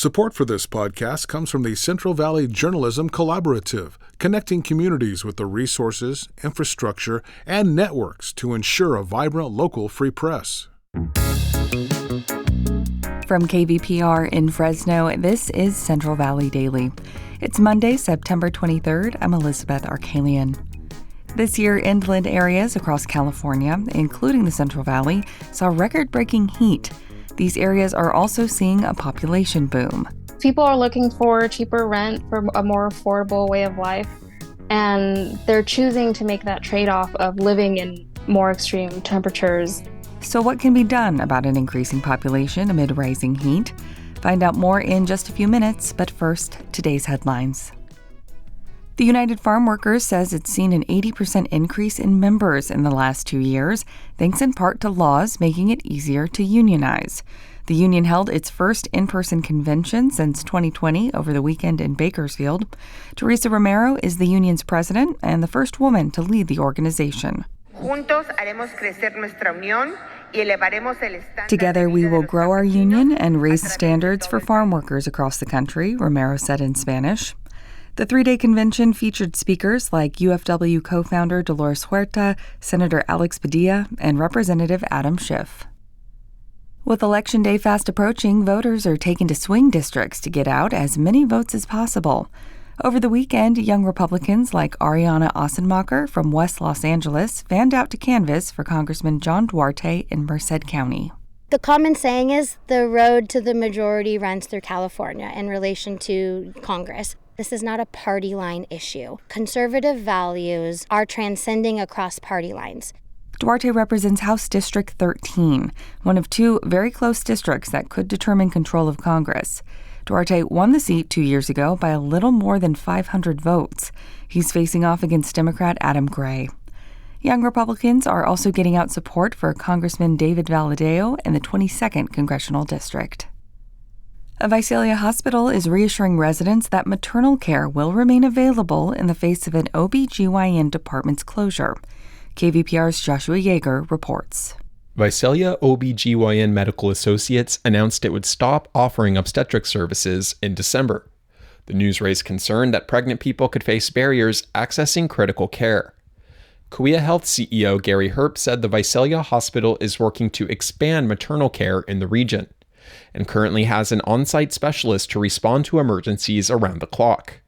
Support for this podcast comes from the Central Valley Journalism Collaborative, connecting communities with the resources, infrastructure, and networks to ensure a vibrant local free press. From KVPR in Fresno, this is Central Valley Daily. It's Monday, September 23rd. I'm Elizabeth Arkalian. This year, inland areas across California, including the Central Valley, saw record-breaking heat. These areas are also seeing a population boom. People are looking for cheaper rent for a more affordable way of life, and they're choosing to make that trade-off of living in more extreme temperatures. So what can be done about an increasing population amid rising heat? Find out more in just a few minutes, but first, today's headlines. The United Farm Workers says it's seen an 80% increase in members in the last 2 years, thanks in part to laws making it easier to unionize. The union held its first in-person convention since 2020 over the weekend in Bakersfield. Teresa Romero is the union's president and the first woman to lead the organization. Together, we will grow our union and raise the standards for farm workers across the country, Romero said in Spanish. The three-day convention featured speakers like UFW co-founder Dolores Huerta, Senator Alex Padilla, and Representative Adam Schiff. With Election Day fast approaching, voters are taken to swing districts to get out as many votes as possible. Over the weekend, young Republicans like Ariana Ossenmacher from West Los Angeles fanned out to canvass for Congressman John Duarte in Merced County. The common saying is the road to the majority runs through California in relation to Congress. This is not a party line issue. Conservative values are transcending across party lines. Duarte represents House District 13, one of two very close districts that could determine control of Congress. Duarte won the seat 2 years ago by a little more than 500 votes. He's facing off against Democrat Adam Gray. Young Republicans are also getting out support for Congressman David Valadao in the 22nd Congressional District. A Visalia hospital is reassuring residents that maternal care will remain available in the face of an OB/GYN department's closure. KVPR's Joshua Yeager reports. Visalia OB/GYN Medical Associates announced it would stop offering obstetric services in December. The news raised concern that pregnant people could face barriers accessing critical care. Kauai Health CEO Gary Herp said the Visalia Hospital is working to expand maternal care in the region and currently has an on-site specialist to respond to emergencies around the clock.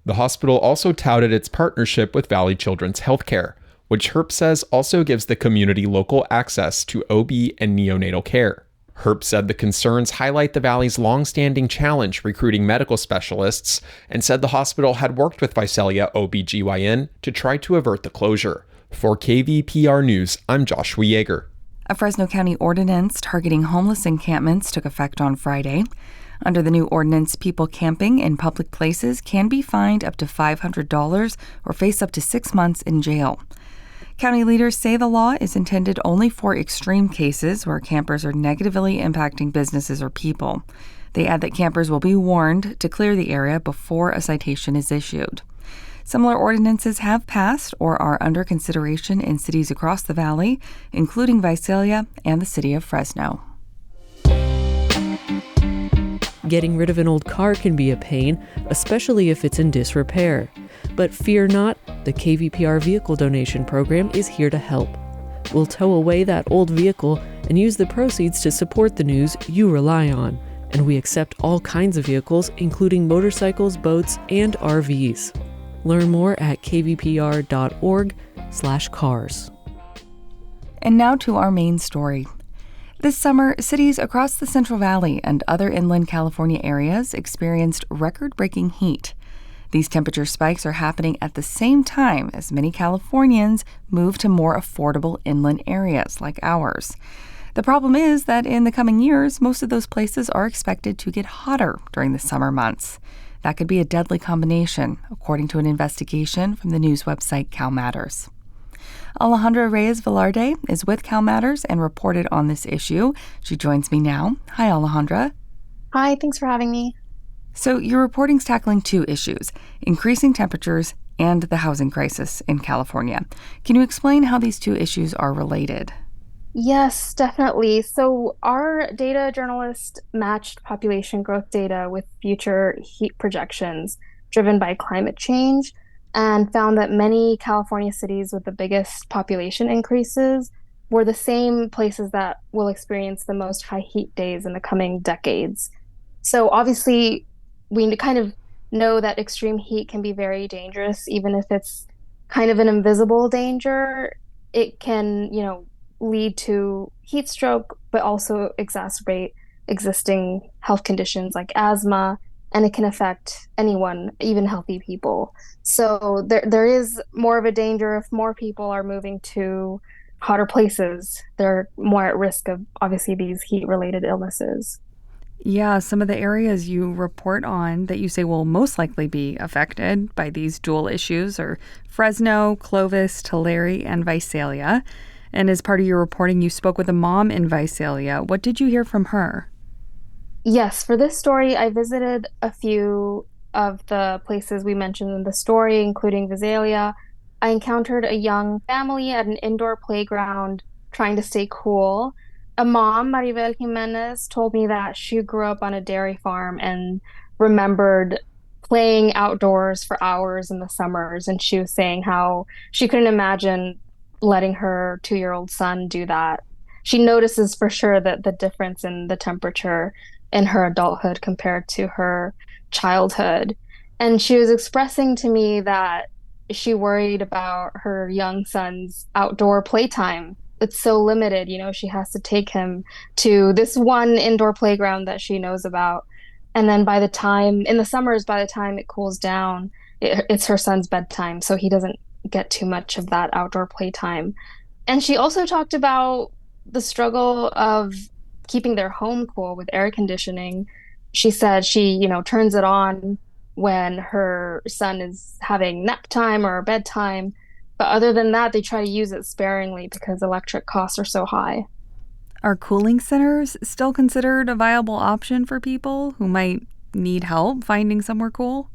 The hospital also touted its partnership with Valley Children's Healthcare, which Herp says also gives the community local access to OB and neonatal care. Herp said the concerns highlight the Valley's long-standing challenge recruiting medical specialists and said the hospital had worked with Visalia OB/GYN to try to avert the closure. For KVPR News, I'm Joshua Yeager. A Fresno County ordinance targeting homeless encampments took effect on Friday. Under the new ordinance, people camping in public places can be fined up to $500 or face up to 6 months in jail. County leaders say the law is intended only for extreme cases where campers are negatively impacting businesses or people. They add that campers will be warned to clear the area before a citation is issued. Similar ordinances have passed or are under consideration in cities across the valley, including Visalia and the city of Fresno. Getting rid of an old car can be a pain, especially if it's in disrepair. But fear not, the KVPR Vehicle Donation Program is here to help. We'll tow away that old vehicle and use the proceeds to support the news you rely on. And we accept all kinds of vehicles, including motorcycles, boats, and RVs. Learn more at kvpr.org/cars. And now to our main story. This summer, cities across the Central Valley and other inland California areas experienced record-breaking heat. These temperature spikes are happening at the same time as many Californians move to more affordable inland areas like ours. The problem is that in the coming years, most of those places are expected to get hotter during the summer months. That could be a deadly combination, according to an investigation from the news website CalMatters. Alejandra Reyes-Velarde is with CalMatters and reported on this issue. She joins me now. Hi, Alejandra. Hi, thanks for having me. So your reporting's tackling two issues, increasing temperatures and the housing crisis in California. Can you explain how these two issues are related? Yes, definitely. So our data journalist matched population growth data with future heat projections driven by climate change and found that many California cities with the biggest population increases were the same places that will experience the most high heat days in the coming decades. So obviously, we kind of know that extreme heat can be very dangerous, even if it's kind of an invisible danger. It can, lead to heat stroke, but also exacerbate existing health conditions like asthma, and it can affect anyone, even healthy people. So there is more of a danger if more people are moving to hotter places. They're more at risk of obviously these heat-related illnesses. Yeah, some of the areas you report on that you say will most likely be affected by these dual issues are Fresno, Clovis, Tulare, and Visalia. And as part of your reporting, you spoke with a mom in Visalia. What did you hear from her? Yes, for this story, I visited a few of the places we mentioned in the story, including Visalia. I encountered a young family at an indoor playground trying to stay cool. A mom, Maribel Jimenez, told me that she grew up on a dairy farm and remembered playing outdoors for hours in the summers. And she was saying how she couldn't imagine letting her 2-year-old son do that. She notices for sure that the difference in the temperature in her adulthood compared to her childhood. And she was expressing to me that she worried about her young son's outdoor playtime. It's so limited, she has to take him to this one indoor playground that she knows about. And then in the summers, by the time it cools down, it's her son's bedtime. So he doesn't get too much of that outdoor playtime. And she also talked about the struggle of keeping their home cool with air conditioning. She said she, turns it on when her son is having nap time or bedtime. But other than that, they try to use it sparingly because electric costs are so high. Are cooling centers still considered a viable option for people who might need help finding somewhere cool?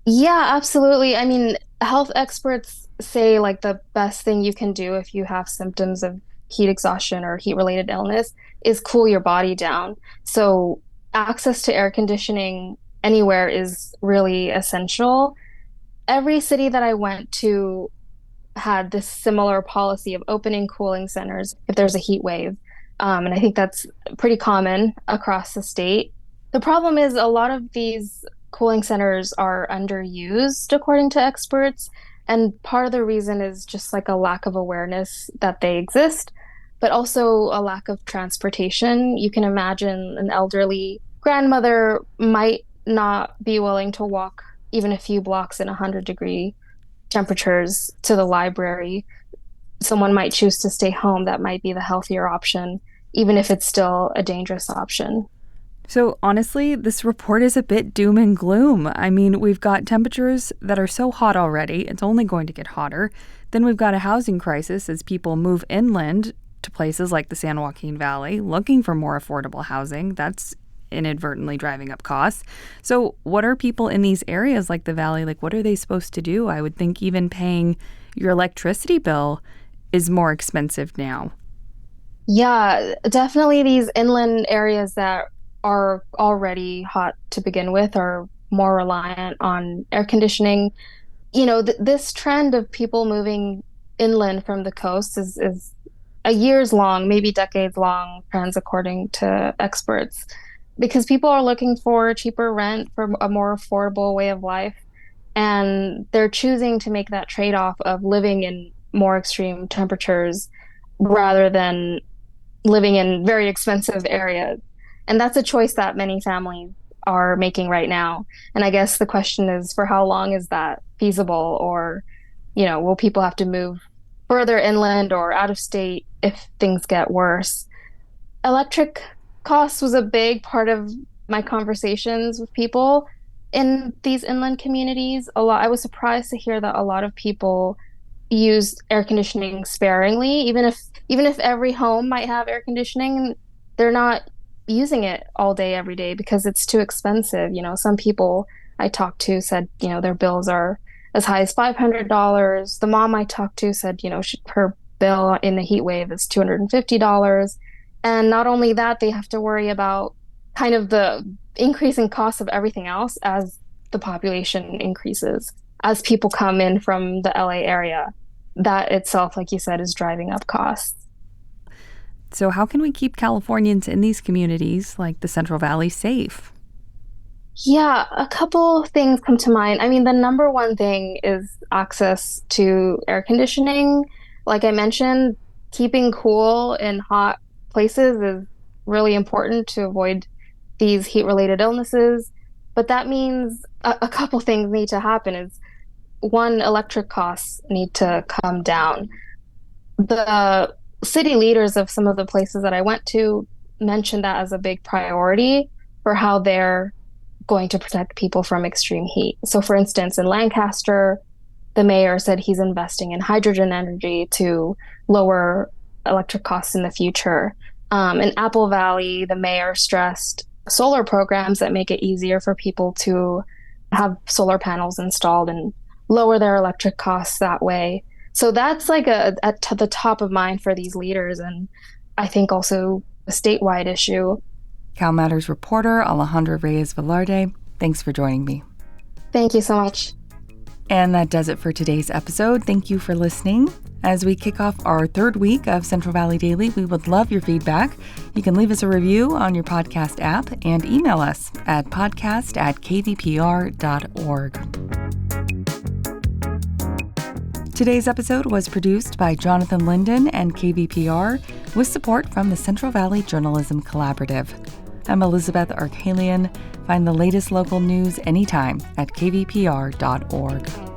Yeah, absolutely. I mean, health experts say like the best thing you can do if you have symptoms of heat exhaustion or heat related illness is cool your body down. So, access to air conditioning anywhere is really essential. Every city that I went to had this similar policy of opening cooling centers if there's a heat wave. And I think that's pretty common across the state. The problem is a lot of these cooling centers are underused, according to experts. And part of the reason is just like a lack of awareness that they exist, but also a lack of transportation. You can imagine an elderly grandmother might not be willing to walk even a few blocks in 100-degree temperatures to the library. Someone might choose to stay home. That might be the healthier option, even if it's still a dangerous option. So honestly, this report is a bit doom and gloom. I mean, we've got temperatures that are so hot already, it's only going to get hotter. Then we've got a housing crisis as people move inland to places like the San Joaquin Valley looking for more affordable housing. That's inadvertently driving up costs. So what are people in these areas like the Valley, like what are they supposed to do? I would think even paying your electricity bill is more expensive now. Yeah, definitely these inland areas that are already hot to begin with are more reliant on air conditioning. This trend of people moving inland from the coast is a years long, maybe decades long trends, according to experts, because people are looking for cheaper rent for a more affordable way of life. And they're choosing to make that trade-off of living in more extreme temperatures rather than living in very expensive areas. And that's a choice that many families are making right now. And I guess the question is, for how long is that feasible? Or, will people have to move further inland or out of state if things get worse? Electric costs was a big part of my conversations with people in these inland communities. I was surprised to hear that a lot of people use air conditioning sparingly, even if every home might have air conditioning, they're not using it all day every day because it's too expensive. Some people I talked to said, their bills are as high as $500. The mom I talked to said, her bill in a heat wave is $250. And not only that, they have to worry about kind of the increasing cost of everything else as the population increases, as people come in from the LA area. That itself, like you said, is driving up costs. So how can we keep Californians in these communities like the Central Valley safe? Yeah, a couple things come to mind. I mean, the number one thing is access to air conditioning. Like I mentioned, keeping cool in hot places is really important to avoid these heat-related illnesses. But that means a couple things need to happen. Is one, electric costs need to come down. The city leaders of some of the places that I went to mentioned that as a big priority for how they're going to protect people from extreme heat. So for instance, in Lancaster, the mayor said he's investing in hydrogen energy to lower electric costs in the future. In Apple Valley, the mayor stressed solar programs that make it easier for people to have solar panels installed and lower their electric costs that way. So that's like at the top of mind for these leaders, and I think also a statewide issue. CalMatters reporter Alejandra Reyes-Velarde, thanks for joining me. Thank you so much. And that does it for today's episode. Thank you for listening. As we kick off our third week of Central Valley Daily, we would love your feedback. You can leave us a review on your podcast app and email us at podcast@kvpr.org. Today's episode was produced by Jonathan Linden and KVPR with support from the Central Valley Journalism Collaborative. I'm Elizabeth Arkalian. Find the latest local news anytime at kvpr.org.